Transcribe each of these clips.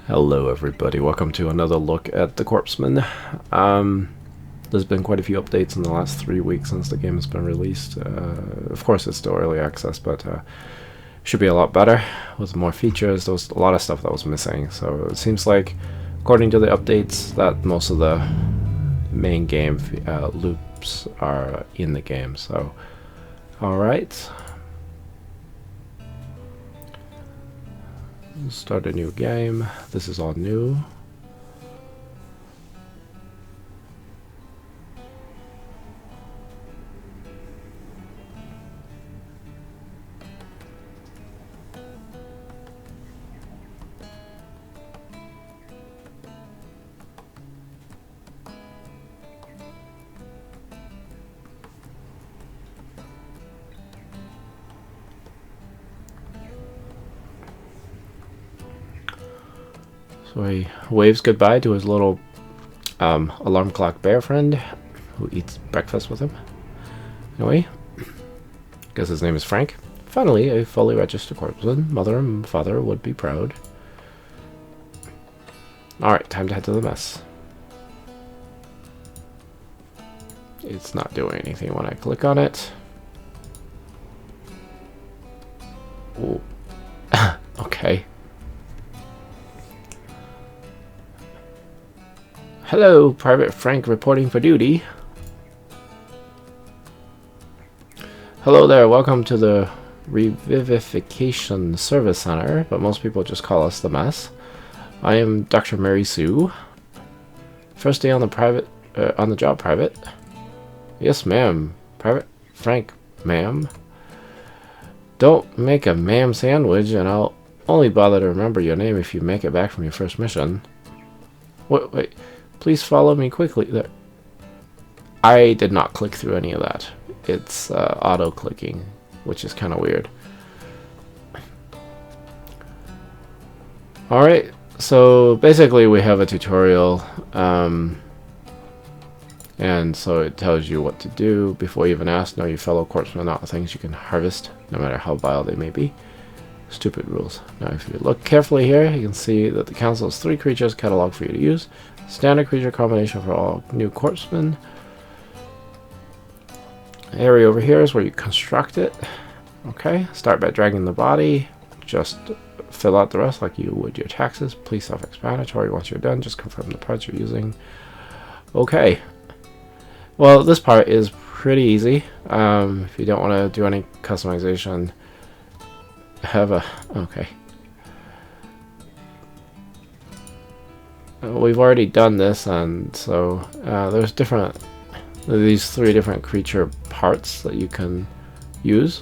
Hello everybody, welcome to another look at the Corpsmen. There's been quite a few updates in the last 3 weeks since the game has been released. Of course it's still early access, but should be a lot better with more features. There was a lot of stuff that was missing, so it seems like, according to the updates, that most of the main game loops are in the game. So, alright. Start a new game. This is all new. So he waves goodbye to his little alarm clock bear friend who eats breakfast with him. Anyway, guess his name is Frank. Finally, a fully registered corpsman. Mother and father would be proud. Alright, time to head to the mess. It's not doing anything when I click on it. Ooh. Okay. Hello, Private Frank reporting for duty. Hello there, welcome to the Revivification Service Center, but most people just call us the mess. I am Dr. Mary Sue. First day on the job, Private. Yes, ma'am. Private Frank, ma'am. Don't make a ma'am sandwich, and I'll only bother to remember your name if you make it back from your first mission. Wait. Please follow me quickly. There. I did not click through any of that. It's auto-clicking, which is kind of weird. Alright, so basically we have a tutorial, and so it tells you what to do before you even ask. Know your fellow corpsmen not things you can harvest, no matter how vile they may be. Stupid rules. Now if you look carefully here, you can see that the council has 3 creatures cataloged for you to use. Standard creature combination for all new corpsmen. Area over here is where you construct it. Okay, start by dragging the body. Just fill out the rest like you would your taxes. Please self-explanatory. Once you're done, just confirm the parts you're using. Okay. Well, this part is pretty easy. If you don't want to do any customization, okay. We've already done this, and so there's these 3 different creature parts that you can use.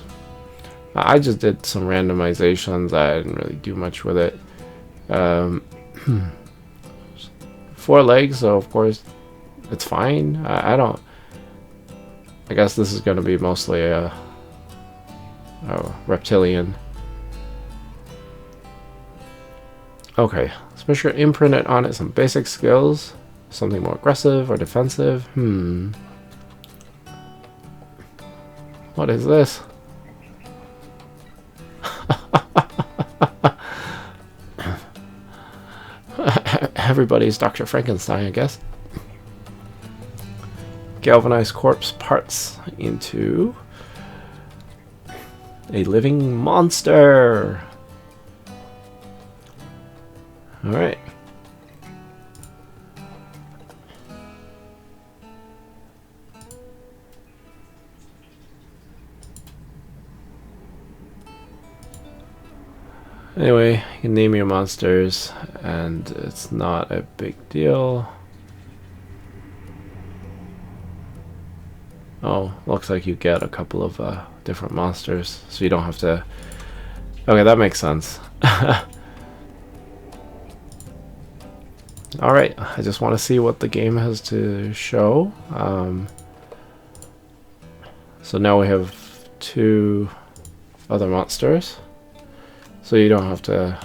I just did some randomizations. I didn't really do much with it. 4 legs, so of course it's fine. I guess this is going to be mostly a reptilian. Okay, special imprinted on it some basic skills. Something more aggressive or defensive. What is this? Everybody's Dr. Frankenstein, I guess. Galvanize corpse parts into a living monster. Alright. Anyway, you can name your monsters, and it's not a big deal. Oh, looks like you get a couple of different monsters, so you don't have to... Okay, that makes sense. Alright, I just want to see what the game has to show. So now we have 2 other monsters. So you don't have to...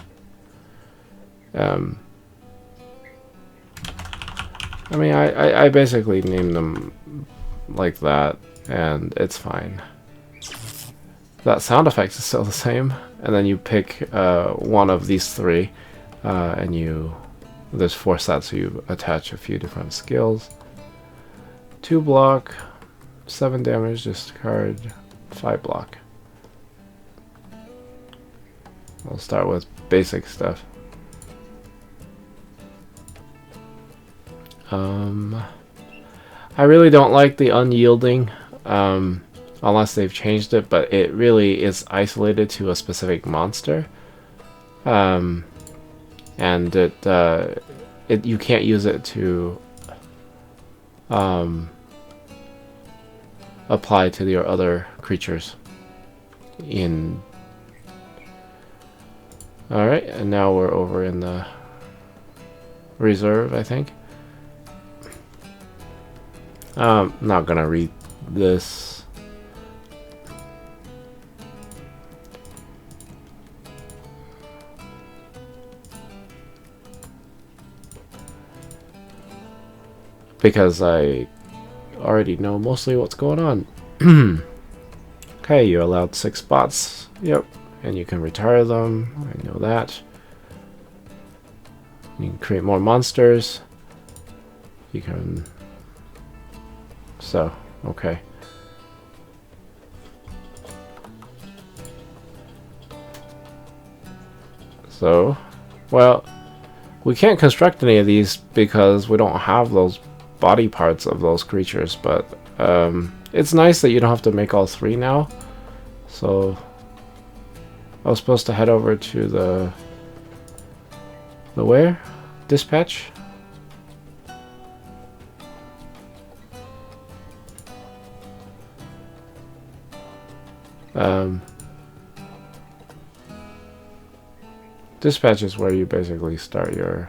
I mean, I basically named them like that, and it's fine. That sound effect is still the same, and then you pick one of these 3, and there's 4 sets, so you attach a few different skills. 2 block, 7 damage, discard 5 block. I'll start with basic stuff. I really don't like the unyielding, unless they've changed it, but it really is isolated to a specific monster. And you can't use it to apply to your other creatures. Alright, and now we're over in the reserve, I think. Not gonna read this. Because I already know mostly what's going on. Okay, you're allowed 6 spots. Yep. And you can retire them. I know that. You can create more monsters. You can... So, okay. So, well, we can't construct any of these because we don't have those body parts of those creatures, but it's nice that you don't have to make all 3 now. So I was supposed to head over to the where? Dispatch? Dispatch is where you basically start your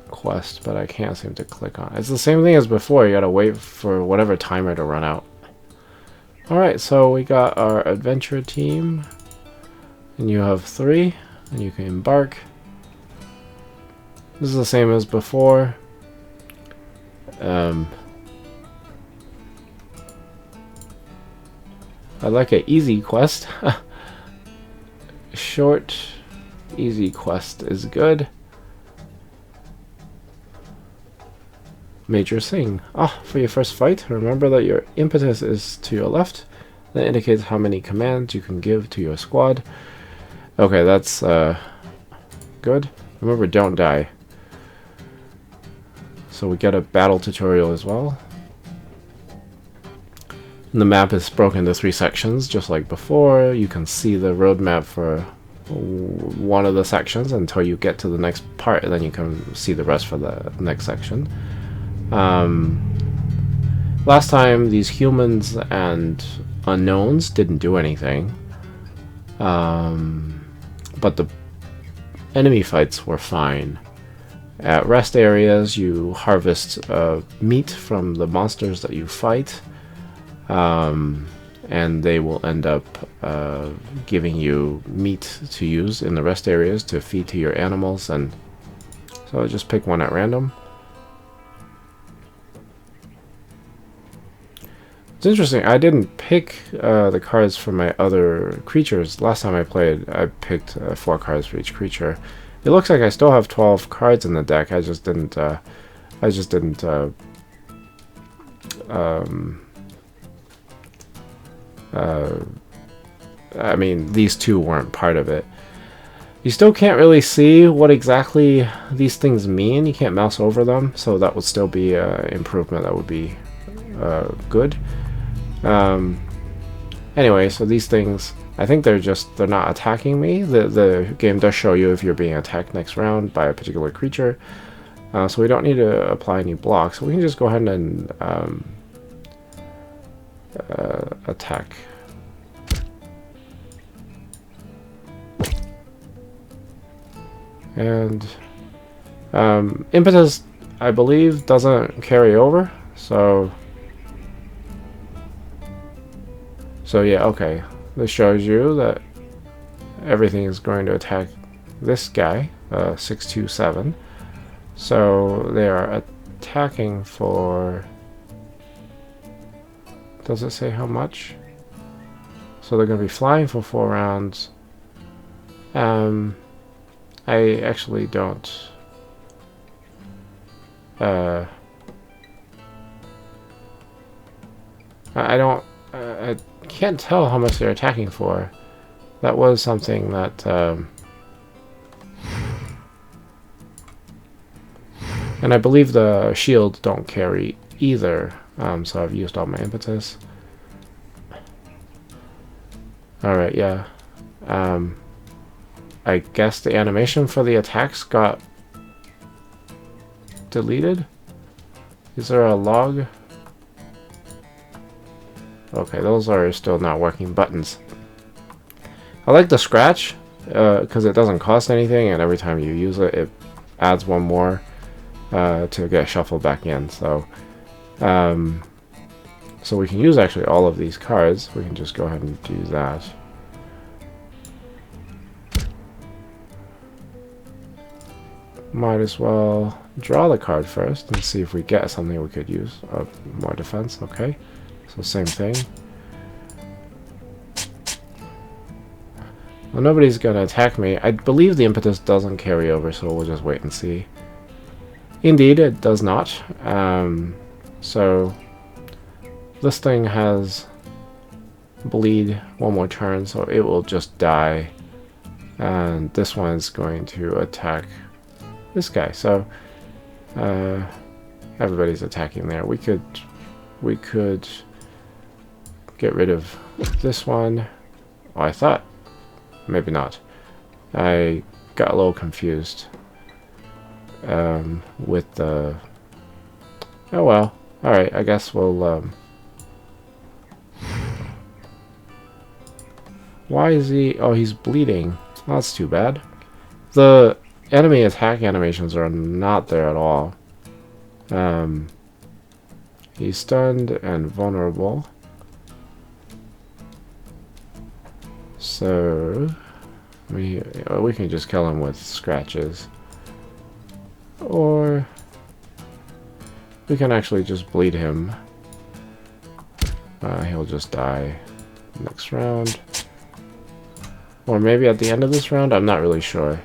quest, but I can't seem to click on it. It's the same thing as before. You gotta wait for whatever timer to run out. Alright, so we got our adventure team, and you have 3, and you can embark. This is the same as before. I like an easy quest. Short, easy quest is good. Major Sing. For your first fight, remember that your impetus is to your left. That indicates how many commands you can give to your squad. Okay, that's good. Remember, don't die. So we get a battle tutorial as well. And the map is broken into 3 sections, just like before. You can see the roadmap for one of the sections until you get to the next part, and then you can see the rest for the next section. Last time, these humans and unknowns didn't do anything. But the enemy fights were fine. At rest areas, you harvest meat from the monsters that you fight. And they will end up giving you meat to use in the rest areas to feed to your animals. And so just pick one at random. It's interesting, I didn't pick the cards for my other creatures. Last time I played, I picked 4 cards for each creature. It looks like I still have 12 cards in the deck. I just didn't I mean, these 2 weren't part of it. You still can't really see what exactly these things mean. You can't mouse over them, so that would still be an improvement. That would be good. Anyway, so these things, I think they're not attacking me. The game does show you if you're being attacked next round by a particular creature. So we don't need to apply any blocks. So we can just go ahead and attack. And impetus, I believe, doesn't carry over. So yeah, okay. This shows you that everything is going to attack this guy, 627. So they are attacking for... Does it say how much? So they're going to be flying for 4 rounds. And I actually don't. I don't. I can't tell how much they're attacking for. That was something that. And I believe the shield don't carry either. So I've used all my impetus. Alright, yeah. I guess the animation for the attacks got deleted? Is there a log? Okay, those are still not working buttons. I like the scratch, because it doesn't cost anything, and every time you use it, it adds one more to get shuffled back in. So, so we can use actually all of these cards. We can just go ahead and do that. Might as well draw the card first and see if we get something we could use. More defense, okay. So same thing. Well, nobody's gonna attack me. I believe the impetus doesn't carry over, so we'll just wait and see. Indeed, it does not. So this thing has bleed one more turn, so it will just die. And this one is going to attack this guy. So everybody's attacking there. We could get rid of this one. Oh, I thought maybe not. I got a little confused with the. Oh well. All right. I guess we'll. Why is he? Oh, he's bleeding. Well, that's too bad. The enemy attack animations are not there at all. He's stunned and vulnerable. So we can just kill him with scratches, or we can actually just bleed him. He'll just die next round, or maybe at the end of this round. I'm not really sure.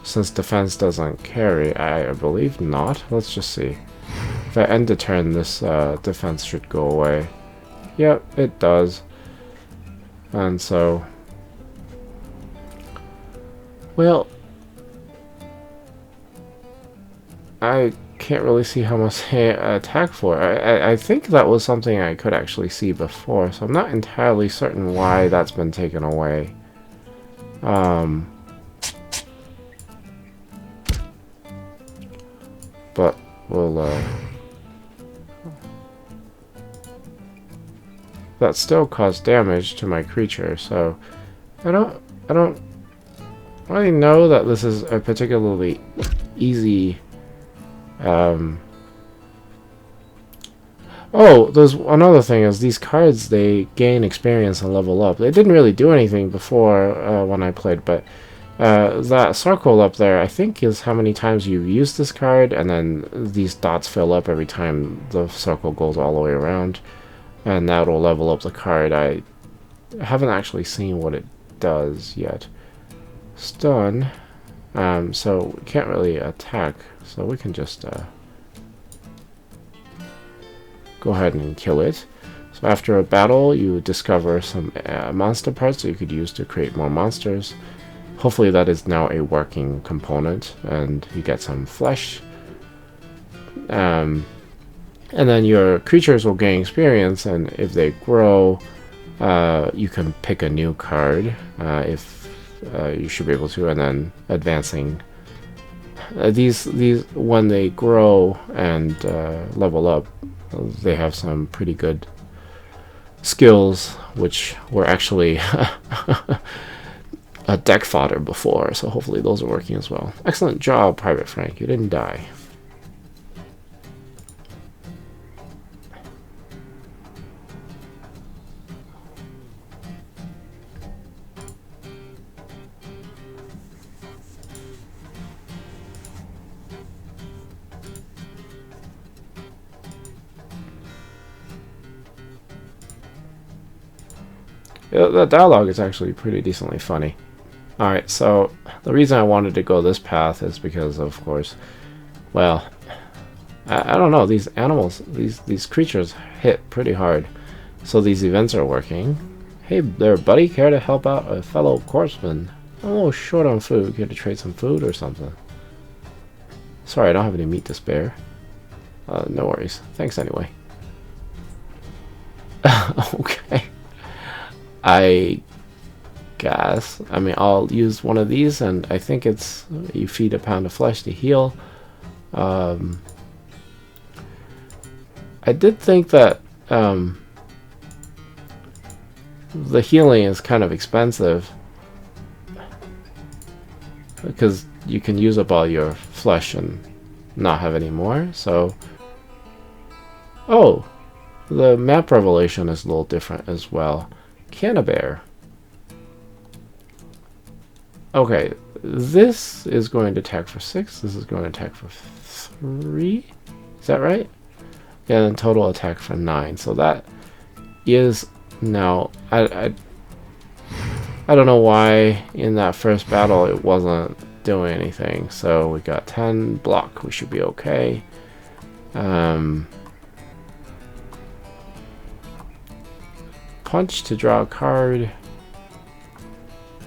Since defense doesn't carry, I believe not. Let's just see. If I end the turn, this defense should go away. Yep, it does. And so, well, I can't really see how much I attack for. I think that was something I could actually see before, so I'm not entirely certain why that's been taken away. But we'll that still caused damage to my creature, so I don't really know that this is a particularly easy. Oh, there's another thing is these cards, they gain experience and level up. They didn't really do anything before when I played, but that circle up there, I think, is how many times you've used this card, and then these dots fill up every time the circle goes all the way around. And that'll level up the card. I haven't actually seen what it does yet. Stun. So we can't really attack. So we can just go ahead and kill it. So after a battle, you discover some monster parts that you could use to create more monsters. Hopefully that is now a working component, and you get some flesh. And then your creatures will gain experience, and if they grow, you can pick a new card if you should be able to, and then advancing. These when they grow and level up, they have some pretty good skills, which were actually a deck fodder before, so hopefully those are working as well. Excellent job, Private Frank. You didn't die. Yeah, the dialogue is actually pretty decently funny. Alright, so the reason I wanted to go this path is because, of course, well, I don't know, these animals, these creatures hit pretty hard. So these events are working. Hey there, buddy, care to help out a fellow corpsman? I'm a little short on food. Care to trade some food or something? Sorry, I don't have any meat to spare. No worries. Thanks anyway. Okay. I guess. I mean, I'll use one of these, and I think it's you feed a pound of flesh to heal. I did think that the healing is kind of expensive because you can use up all your flesh and not have any more. So, oh, the map revelation is a little different as well. Cannabear. Okay, this is going to attack for 6. This is going to attack for 3. Is that right? Yeah, then total attack for 9. So that is now. I don't know why in that first battle it wasn't doing anything. So we got 10 block. We should be okay. Punch to draw a card.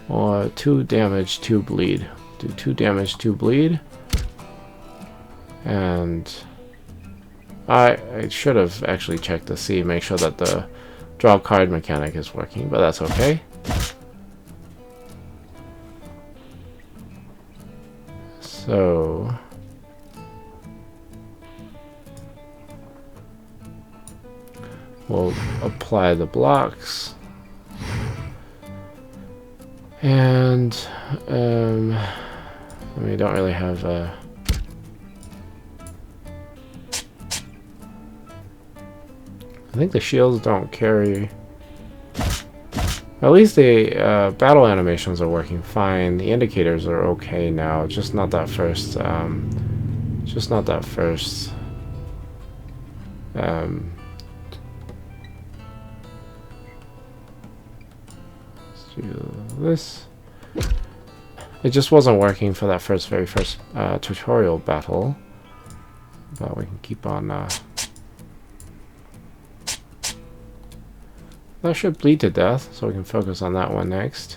Or 2 damage, 2 bleed. Do 2 damage, 2 bleed. And I should have actually checked to see, make sure that the draw card mechanic is working, but that's okay. So we'll apply the blocks. And we don't really have a I think the shields don't carry. At least the battle animations are working fine. The indicators are okay now. Just not that first. Just not that first. Let's do this. It just wasn't working for that very first tutorial battle. But we can keep on. That should bleed to death, so we can focus on that one next.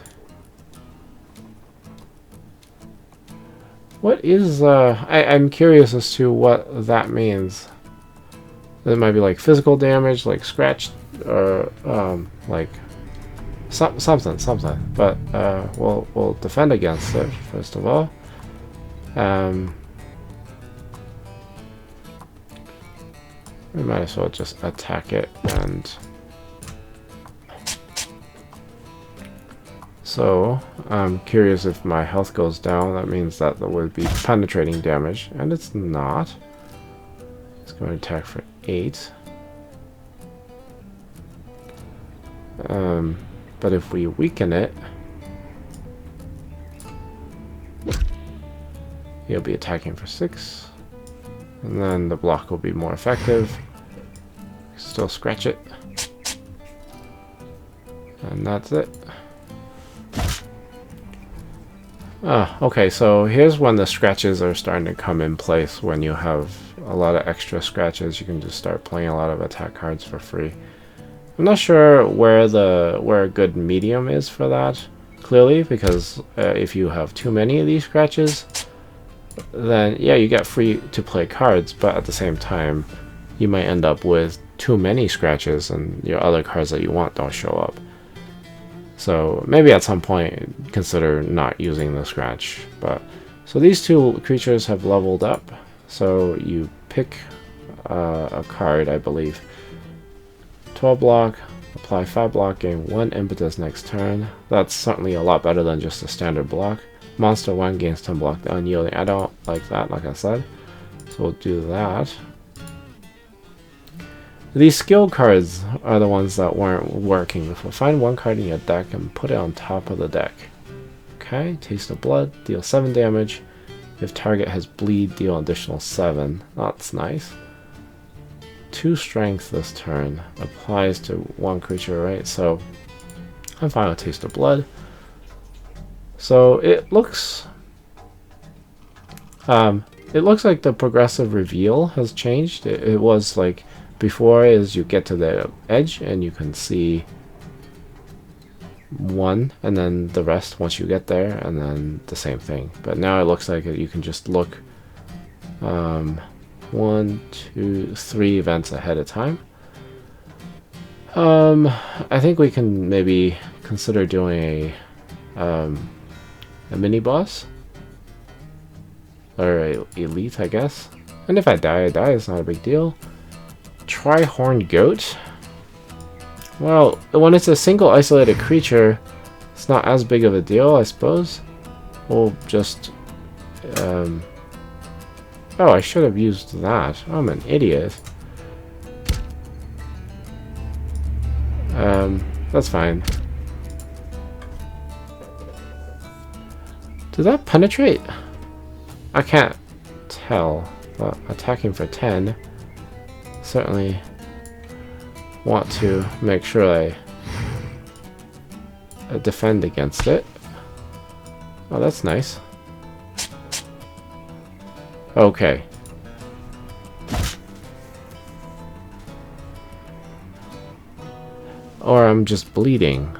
What is, I'm curious as to what that means. It might be like physical damage, like scratch, or, like, something. But, we'll defend against it, first of all. We might as well just attack it and... So, I'm curious if my health goes down, that means that there would be penetrating damage, and it's not. It's going to attack for 8. But if we weaken it, he'll be attacking for 6. And then the block will be more effective. Still scratch it. And that's it. Okay, so here's when the scratches are starting to come in place. When you have a lot of extra scratches, you can just start playing a lot of attack cards for free. I'm not sure where a good medium is for that, clearly, because if you have too many of these scratches, then yeah, you get free to play cards, but at the same time, you might end up with too many scratches and your other cards that you want don't show up. So maybe at some point consider not using the scratch. But so these two creatures have leveled up. So you pick a card, I believe. 12 block, apply 5 block, gain 1 impetus next turn. That's certainly a lot better than just a standard block. Monster 1 gains 10 block unyielding. I don't like that, like I said. So we'll do that. These skill cards are the ones that weren't working before. Find 1 card in your deck and put it on top of the deck. Okay, Taste of Blood, deal 7 damage. If target has bleed, deal additional 7. That's nice. 2 strength this turn. Applies to 1 creature, right? So I'm fine with Taste of Blood. So it looks like the progressive reveal has changed. It was like before is you get to the edge and you can see one and then the rest once you get there, and then the same thing. But now it looks like you can just look 1, 2, 3 events ahead of time. I think we can maybe consider doing a mini boss or a elite, I guess. And if I die, I die. It's not a big deal. Tri-horned goat. Well, when it's a single isolated creature, it's not as big of a deal, I suppose. We'll just oh, I should have used that. I'm an idiot. That's fine. Did that penetrate? I can't tell, but attacking for 10. Certainly want to make sure I defend against it. Oh, that's nice. Okay. Or I'm just bleeding.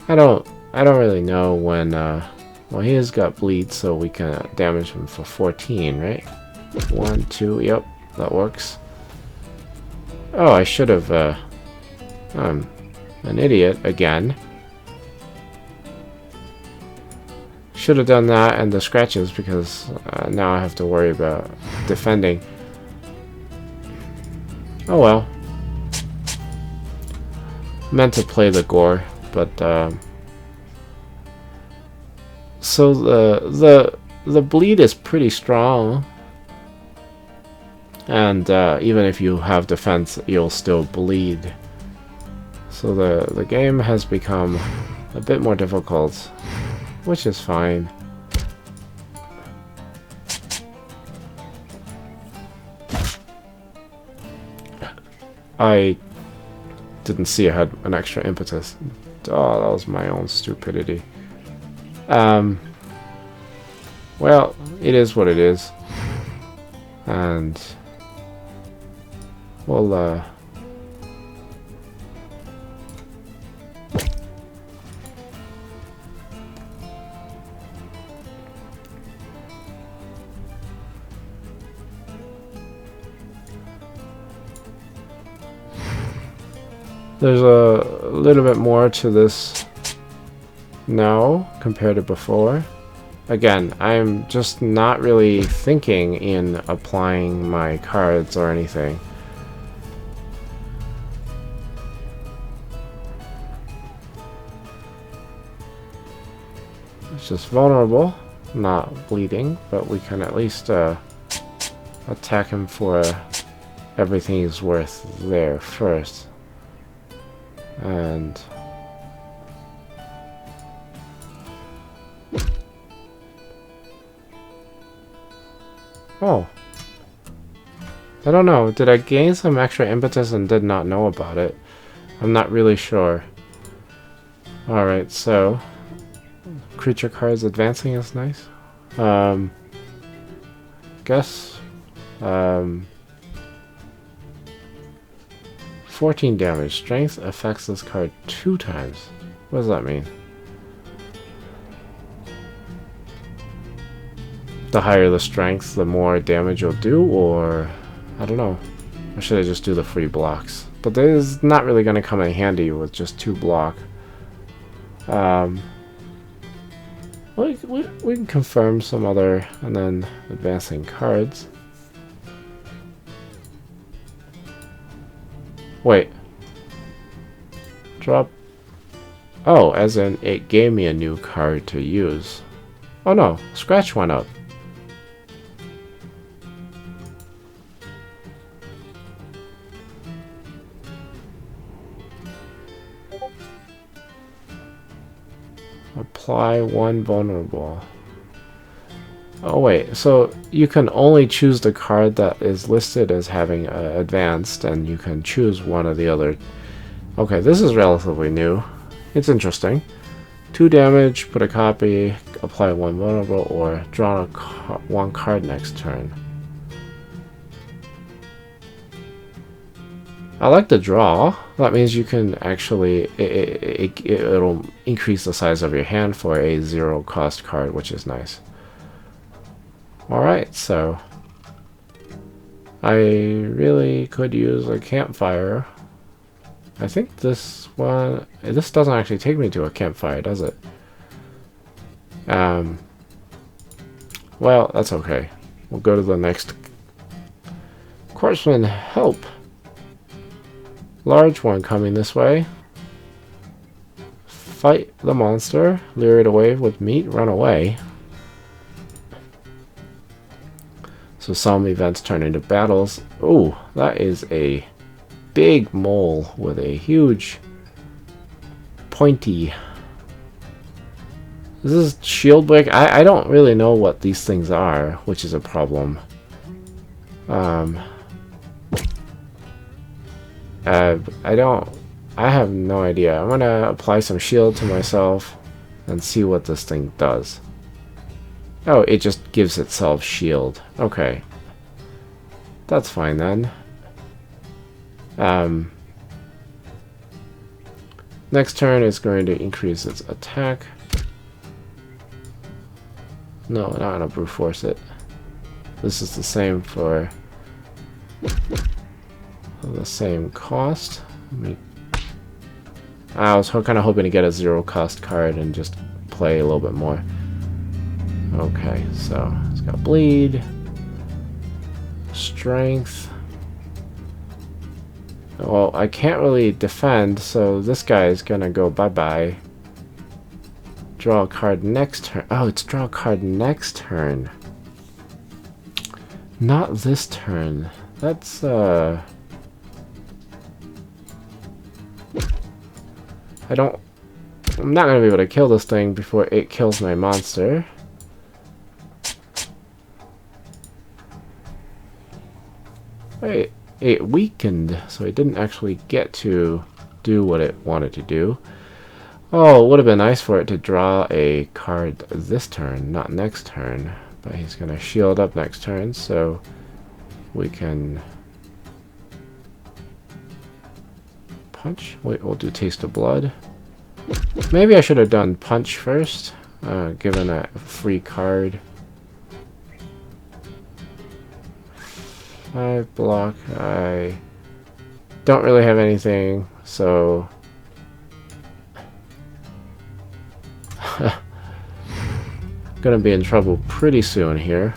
I don't really know when well, he has got bleed, so we can damage him for 14, right? 1, 2, yep, that works. Oh, I should have I'm an idiot again. Should have done that and the scratches, because now I have to worry about defending. Oh well. Meant to play the gore, but so the bleed is pretty strong, and even if you have defense, you'll still bleed. So the game has become a bit more difficult, which is fine. I didn't see I had an extra impetus. Oh, that was my own stupidity. Well, it is what it is. And we'll there's a little bit more to this now compared to before. Again, I'm just not really thinking in applying my cards or anything. It's just vulnerable, not bleeding, but we can at least attack him for everything he's worth there first. And oh, I don't know, did I gain some extra impetus and did not know about it? I'm not really sure. Alright, so creature cards advancing is nice. Guess 14 damage. Strength affects this card 2 times. What does that mean? The higher the strength, the more damage you'll do, or I don't know. Or should I just do the free blocks? But this is not really going to come in handy with just 2 block. We can confirm some other and then advancing cards. Wait. Drop. Oh, as in it gave me a new card to use. Oh no, scratch went up. Apply 1 vulnerable. Oh wait, so you can only choose the card that is listed as having advanced, and you can choose one or the other. Okay, this is relatively new. It's interesting. 2 damage, put a copy, apply 1 vulnerable, or draw 1 card next turn. I like the draw. That means you can actually, it'll increase the size of your hand for a 0 cost card, which is nice. Alright, so I really could use a campfire. I think this one, this doesn't actually take me to a campfire, does it? Well, that's okay. We'll go to the next. Corpsmen, help! Large one coming this way. Fight the monster, lure it away with meat, run away. So some events turn into battles. Oh, that is a big mole with a huge pointy. This is shield break. I don't really know what these things are, which is a problem. I have no idea. I'm gonna apply some shield to myself and see what this thing does. Oh, it just gives itself shield. Okay. That's fine then. Next turn is going to increase its attack. No, not gonna brute force it. This is the same for the same cost. I was kind of hoping to get a 0 cost card and just play a little bit more. Okay, so it's got bleed, strength. Well, I can't really defend, so this guy is gonna go bye-bye. Draw a card next turn. Oh, it's draw a card next turn. Not this turn. That's, I'm not gonna be able to kill this thing before it kills my monster. Wait, it weakened, so it didn't actually get to do what it wanted to do. Oh, it would have been nice for it to draw a card this turn, not next turn. But he's going to shield up next turn, so we can punch. Wait, we'll do Taste of Blood. Maybe I should have done punch first, given a free card. 5 block. I don't really have anything, so gonna be in trouble pretty soon here.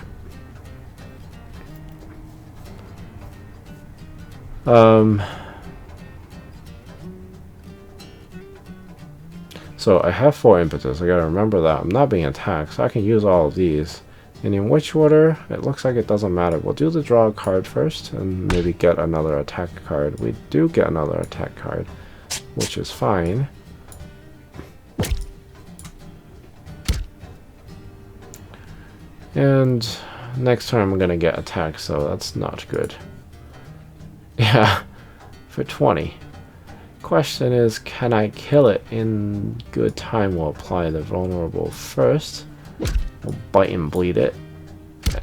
So I have 4 impetus. I gotta remember that. I'm not being attacked, so I can use all of these. And in which order? It looks like it doesn't matter. We'll do the draw card first and maybe get another attack card. We do get another attack card, which is fine. And next turn I'm gonna get attacked, so that's not good. Yeah, for 20. Question is, can I kill it in good time? We'll apply the vulnerable first. We'll bite and bleed it.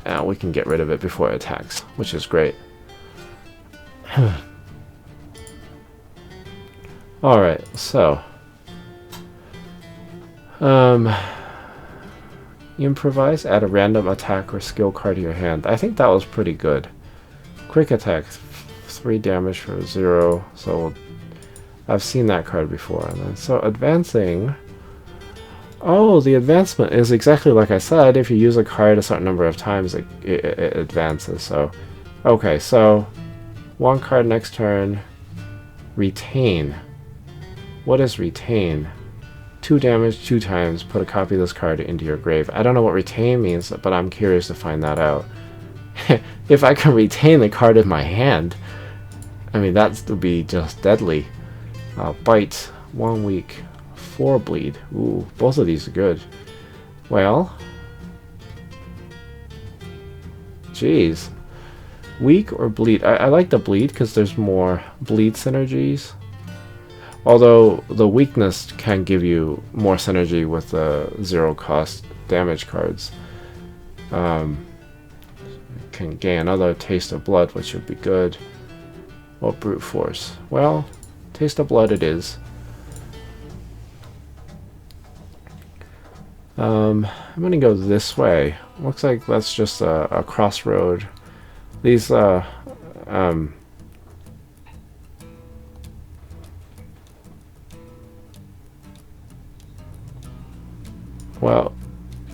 And we can get rid of it before it attacks, which is great. Alright, so improvise, add a random attack or skill card to your hand. I think that was pretty good. Quick attack, 3 damage for 0, so I've seen that card before. And then, so advancing. Oh, the advancement is exactly like I said. If you use a card a certain number of times, it advances. So, okay, so 1 card next turn. Retain. What is retain? 2 damage 2 times. Put a copy of this card into your grave. I don't know what retain means, but I'm curious to find that out. If I can retain the card in my hand, I mean, that would be just deadly. Bite. 1 week. 4 bleed. Ooh, both of these are good. Well, jeez. Weak or bleed? I like the bleed because there's more bleed synergies. Although the weakness can give you more synergy with the zero cost damage cards. Can gain another taste of blood, which would be good. Or brute force. Well, taste of blood it is. I'm gonna go this way. Looks like that's just a crossroad. These well,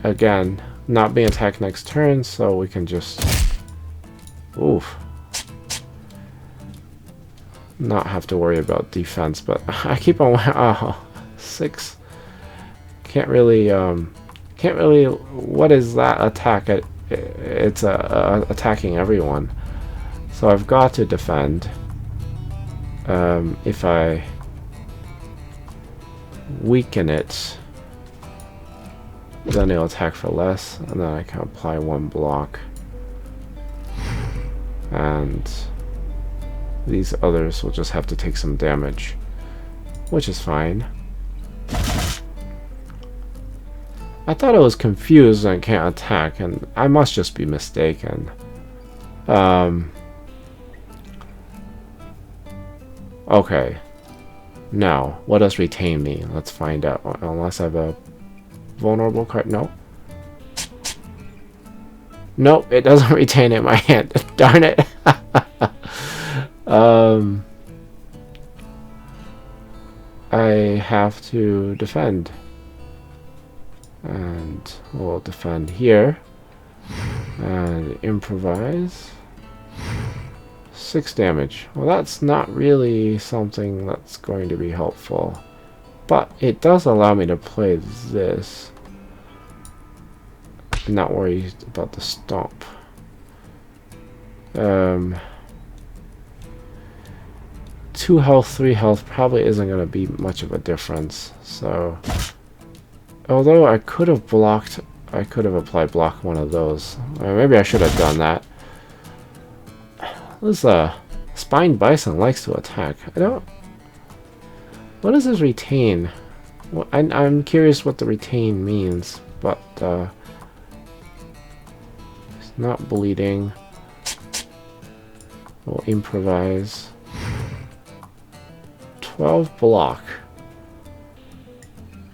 again, not being attacked next turn, so we can just oof. Not have to worry about defense, but I keep on 6. Can't really what is that attack? It's attacking everyone, so I've got to defend. If I weaken it, then it'll attack for less, and then I can apply 1 block, and these others will just have to take some damage, which is fine. I thought I was confused and can't attack, and I must just be mistaken. Okay. Now, what does retain mean? Let's find out. Unless I have a vulnerable card. No. Nope, it doesn't retain in my hand. Darn it. I have to defend. And we'll defend here. And improvise. 6 damage. Well, that's not really something that's going to be helpful. But it does allow me to play this. I'm not worried about the stomp. 2 health, 3 health probably isn't going to be much of a difference. So, although I could have blocked, I could have applied block one of those. Or maybe I should have done that. This Spine Bison likes to attack. I don't. What does his retain? Well, I'm curious what the retain means, but he's not bleeding. We'll improvise. 12 block.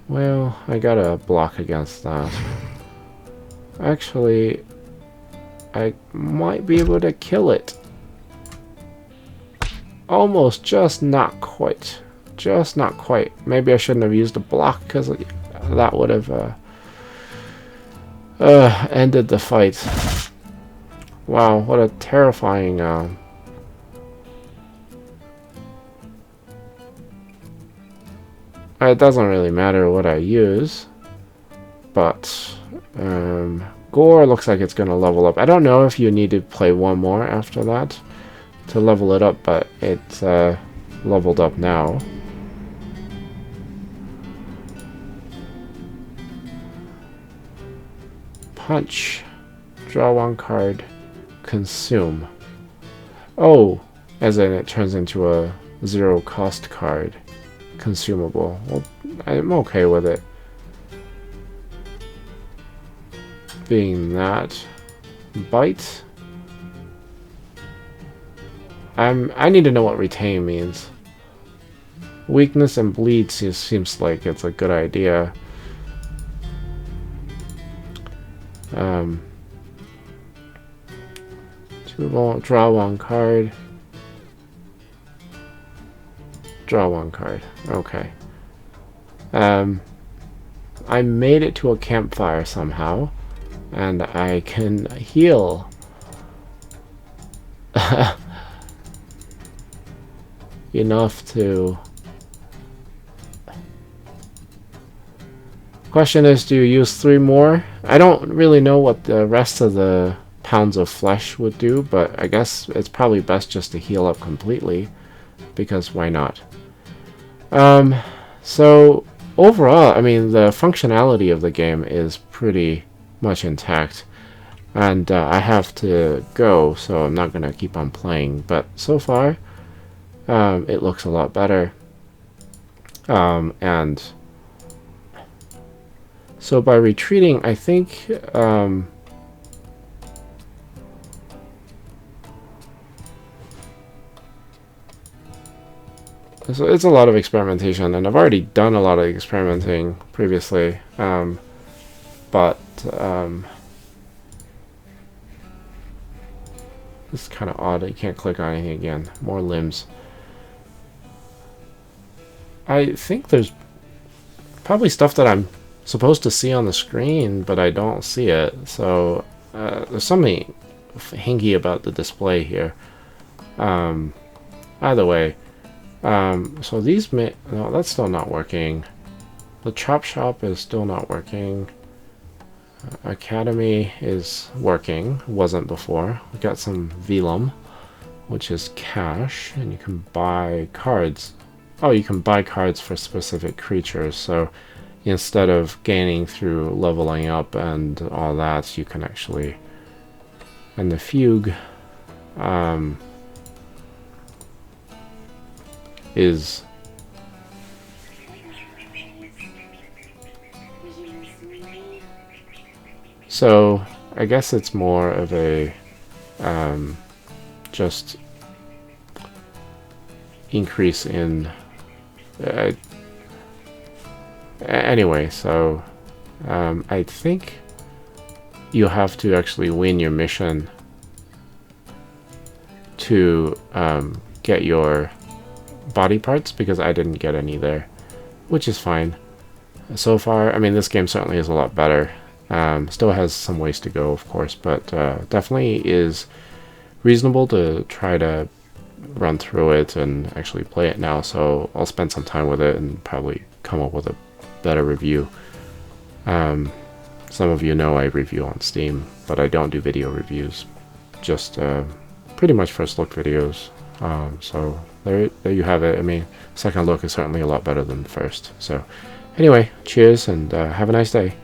Well, I got a block against that. Actually, I might be able to kill it. Almost, just not quite. Just not quite. Maybe I shouldn't have used a block, because that would have ended the fight. Wow, what a terrifying... It doesn't really matter what I use, but Gore looks like it's going to level up. I don't know if you need to play one more after that to level it up, but it's leveled up now. Punch. Draw 1 card. Consume. Oh, as in it turns into a 0 cost card. Consumable. Well, I'm okay with it being that. Bite. I need to know what retain means. Weakness and bleed seems like it's a good idea. Draw 1 card. Draw 1 card. Okay. I made it to a campfire somehow, and I can heal. Enough to... Question is, do you use 3 more? I don't really know what the rest of the pounds of flesh would do, but I guess it's probably best just to heal up completely, because why not? So overall, I mean, the functionality of the game is pretty much intact, and I have to go, so I'm not gonna keep on playing, but so far it looks a lot better. And so by retreating, I think so it's a lot of experimentation, and I've already done a lot of experimenting previously, but it's kind of odd. You can't click on anything again. More limbs. I think there's probably stuff that I'm supposed to see on the screen, but I don't see it. So there's something hinky about the display here. Either way. So these no, that's still not working. The chop shop is still not working. Academy is working. Wasn't before. We got some velum, which is cash, and you can buy cards. Oh, you can buy cards for specific creatures. So instead of gaining through leveling up and all that, you can actually. And the fugue is so I guess it's more of a just increase in anyway, so I think you have to actually win your mission to get your body parts, because I didn't get any there, which is fine. So far, I mean, this game certainly is a lot better. Still has some ways to go, of course, but definitely is reasonable to try to run through it and actually play it now, so I'll spend some time with it and probably come up with a better review. Some of you know I review on Steam, but I don't do video reviews, just pretty much first look videos. So there you have it. I mean, second look is certainly a lot better than the first. So anyway, cheers and have a nice day.